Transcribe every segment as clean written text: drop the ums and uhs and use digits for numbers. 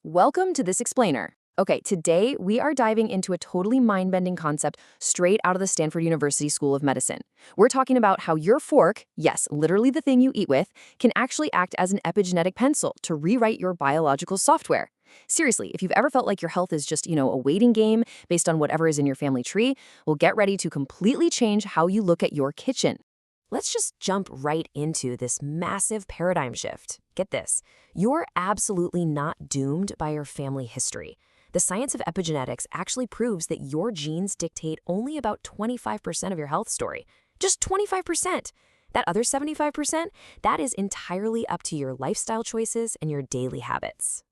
Welcome to This Explainer. Okay, today we are diving into a totally mind-bending concept straight out of the Stanford University School of Medicine. We're talking about how your fork, yes, literally the thing you eat with, can actually act as an epigenetic pencil to rewrite your biological software. Seriously, if you've ever felt like your health is just, a waiting game based on whatever is in your family tree, well, get ready to completely change how you look at your kitchen. Let's just jump right into this massive paradigm shift. Get this, you're absolutely not doomed by your family history. The science of epigenetics actually proves that your genes dictate only about 25% of your health story. Just 25%. That other 75%, that is entirely up to your lifestyle choices and your daily habits.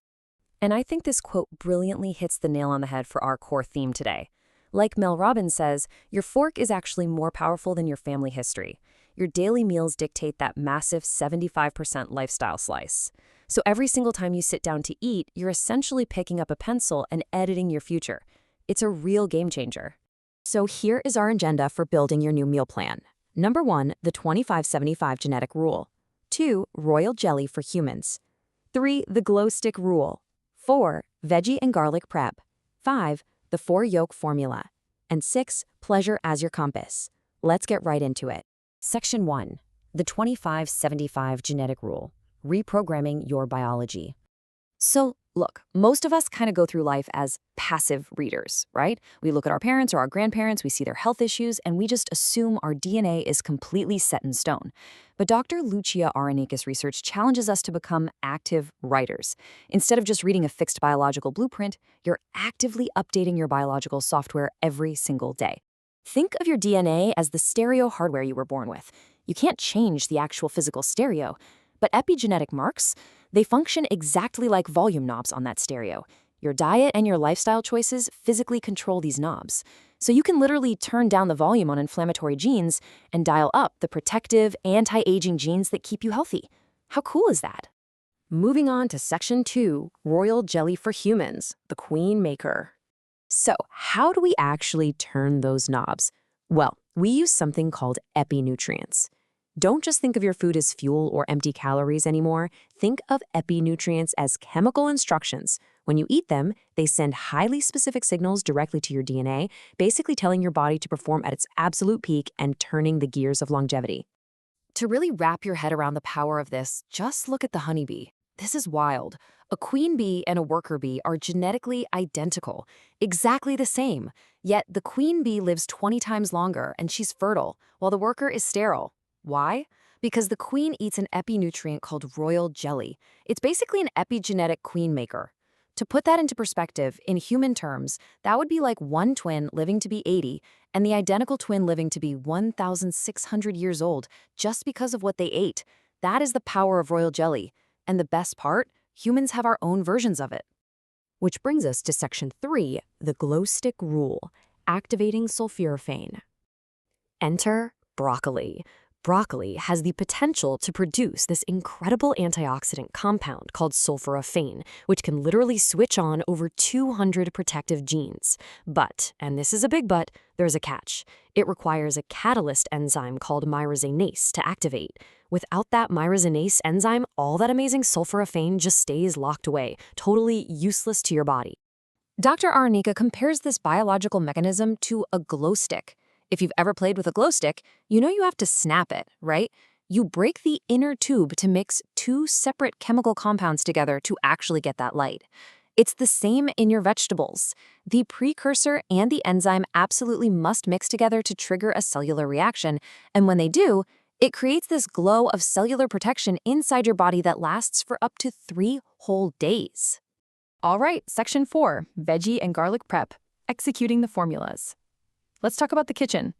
And I think this quote brilliantly hits the nail on the head for our core theme today. Like Mel Robbins says, your fork is actually more powerful than your family history. Your daily meals dictate that massive 75% lifestyle slice. So every single time you sit down to eat, you're essentially picking up a pencil and editing your future. It's a real game changer. So here is our agenda for building your new meal plan. Number 1, the 25-75 genetic rule. 2, royal jelly for humans. 3, the glow stick rule. 4, veggie and garlic prep. 5, the 4-yolk formula. And 6, pleasure as your compass. Let's get right into it. Section 1. The 25-75 genetic rule. Reprogramming your biology. So, look, most of us kind of go through life as passive readers, right? We look at our parents or our grandparents, we see their health issues, and we just assume our DNA is completely set in stone. But Dr. Lucia Aronica's research challenges us to become active writers. Instead of just reading a fixed biological blueprint, you're actively updating your biological software every single day. Think of your DNA as the stereo hardware you were born with. You can't change the actual physical stereo, but epigenetic marks, they function exactly like volume knobs on that stereo. Your diet and your lifestyle choices physically control these knobs. So you can literally turn down the volume on inflammatory genes and dial up the protective, anti-aging genes that keep you healthy. How cool is that? Moving on to Section 2, royal jelly for humans, the queen maker. So, how do we actually turn those knobs? Well, we use something called epinutrients. Don't just think of your food as fuel or empty calories anymore. Think of epinutrients as chemical instructions. When you eat them, they send highly specific signals directly to your DNA, basically telling your body to perform at its absolute peak and turning the gears of longevity. To really wrap your head around the power of this, just look at the honeybee. This is wild. A queen bee and a worker bee are genetically identical, exactly the same. Yet the queen bee lives 20 times longer and she's fertile, while the worker is sterile. Why? Because the queen eats an epinutrient called royal jelly. It's basically an epigenetic queen maker. To put that into perspective, in human terms, that would be like one twin living to be 80 and the identical twin living to be 1,600 years old just because of what they ate. That is the power of royal jelly. And the best part, humans have our own versions of it. Which brings us to Section 3, the glow stick rule, activating sulforaphane. Enter broccoli. Broccoli has the potential to produce this incredible antioxidant compound called sulforaphane, which can literally switch on over 200 protective genes. But, and this is a big but, there's a catch. It requires a catalyst enzyme called myrosinase to activate. Without that myrosinase enzyme, all that amazing sulforaphane just stays locked away, totally useless to your body. Dr. Aronica compares this biological mechanism to a glow stick. If you've ever played with a glow stick, you know you have to snap it, right? You break the inner tube to mix two separate chemical compounds together to actually get that light. It's the same in your vegetables. The precursor and the enzyme absolutely must mix together to trigger a cellular reaction, and when they do, it creates this glow of cellular protection inside your body that lasts for up to 3 whole days. All right, Section 4, veggie and garlic prep, executing the formulas. Let's talk about the kitchen.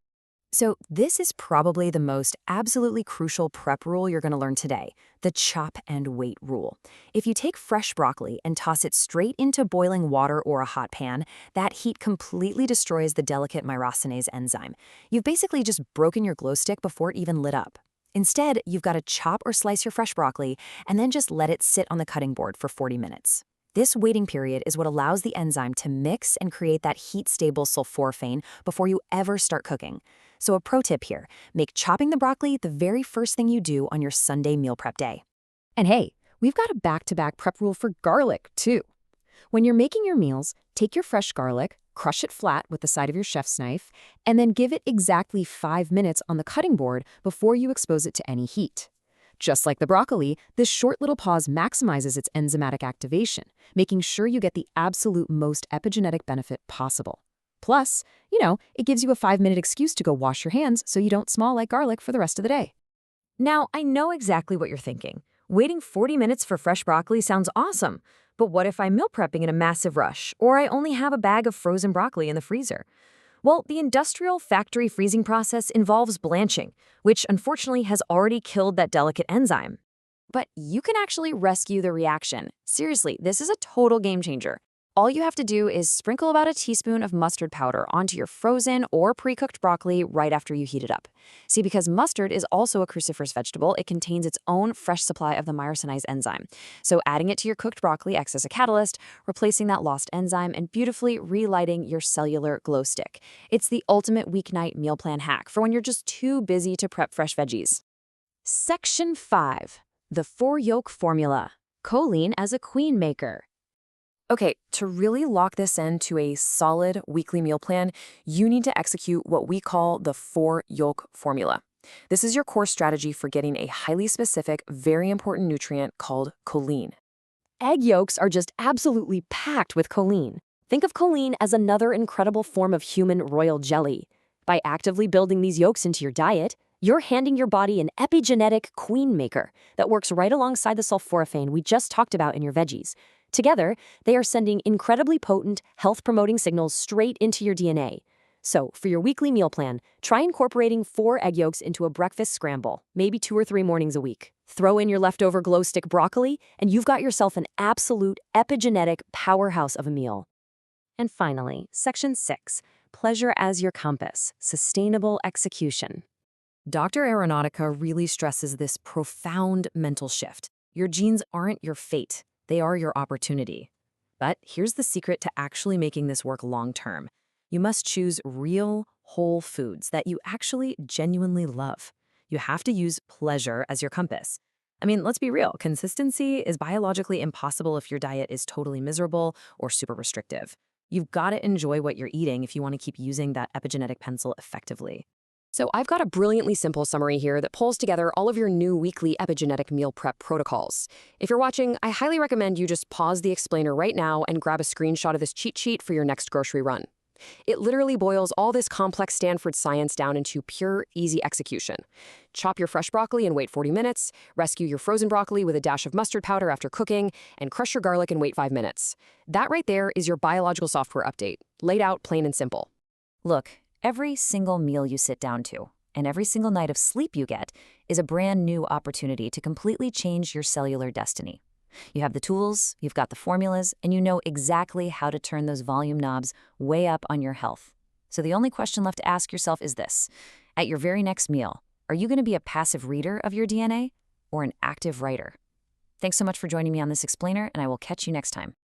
So this is probably the most absolutely crucial prep rule you're going to learn today, the chop and wait rule. If you take fresh broccoli and toss it straight into boiling water or a hot pan, that heat completely destroys the delicate myrosinase enzyme. You've basically just broken your glow stick before it even lit up. Instead, you've got to chop or slice your fresh broccoli and then just let it sit on the cutting board for 40 minutes. This waiting period is what allows the enzyme to mix and create that heat-stable sulforaphane before you ever start cooking. So a pro tip here, make chopping the broccoli the very first thing you do on your Sunday meal prep day. And hey, we've got a back-to-back prep rule for garlic, too. When you're making your meals, take your fresh garlic, crush it flat with the side of your chef's knife, and then give it exactly 5 minutes on the cutting board before you expose it to any heat. Just like the broccoli, this short little pause maximizes its enzymatic activation, making sure you get the absolute most epigenetic benefit possible. Plus, it gives you a 5-minute excuse to go wash your hands so you don't smell like garlic for the rest of the day. Now, I know exactly what you're thinking. Waiting 40 minutes for fresh broccoli sounds awesome, but what if I'm meal prepping in a massive rush, or I only have a bag of frozen broccoli in the freezer? Well, the industrial factory freezing process involves blanching, which unfortunately has already killed that delicate enzyme. But you can actually rescue the reaction. Seriously, this is a total game changer. All you have to do is sprinkle about a teaspoon of mustard powder onto your frozen or pre-cooked broccoli right after you heat it up. See, because mustard is also a cruciferous vegetable, it contains its own fresh supply of the myrosinase enzyme. So adding it to your cooked broccoli acts as a catalyst, replacing that lost enzyme and beautifully relighting your cellular glow stick. It's the ultimate weeknight meal plan hack for when you're just too busy to prep fresh veggies. Section 5. The 4-yolk formula. Choline as a queen maker. Okay, to really lock this into a solid weekly meal plan, you need to execute what we call the 4-yolk formula. This is your core strategy for getting a highly specific, very important nutrient called choline. Egg yolks are just absolutely packed with choline. Think of choline as another incredible form of human royal jelly. By actively building these yolks into your diet, you're handing your body an epigenetic queen maker that works right alongside the sulforaphane we just talked about in your veggies. Together, they are sending incredibly potent, health-promoting signals straight into your DNA. So, for your weekly meal plan, try incorporating 4 egg yolks into a breakfast scramble, maybe 2 or 3 mornings a week. Throw in your leftover glow stick broccoli, and you've got yourself an absolute epigenetic powerhouse of a meal. And finally, Section 6, Pleasure as your compass, sustainable execution. Dr. Aronica really stresses this profound mental shift. Your genes aren't your fate. They are your opportunity. But here's the secret to actually making this work long-term. You must choose real, whole foods that you actually genuinely love. You have to use pleasure as your compass. I mean, let's be real. Consistency is biologically impossible if your diet is totally miserable or super restrictive. You've got to enjoy what you're eating if you want to keep using that epigenetic pencil effectively. So I've got a brilliantly simple summary here that pulls together all of your new weekly epigenetic meal prep protocols. If you're watching, I highly recommend you just pause the explainer right now and grab a screenshot of this cheat sheet for your next grocery run. It literally boils all this complex Stanford science down into pure, easy execution. Chop your fresh broccoli and wait 40 minutes, rescue your frozen broccoli with a dash of mustard powder after cooking, and crush your garlic and wait 5 minutes. That right there is your biological software update, laid out plain and simple. Look, every single meal you sit down to, and every single night of sleep you get, is a brand new opportunity to completely change your cellular destiny. You have the tools, you've got the formulas, and you know exactly how to turn those volume knobs way up on your health. So the only question left to ask yourself is this. At your very next meal, are you going to be a passive reader of your DNA or an active writer? Thanks so much for joining me on this explainer, and I will catch you next time.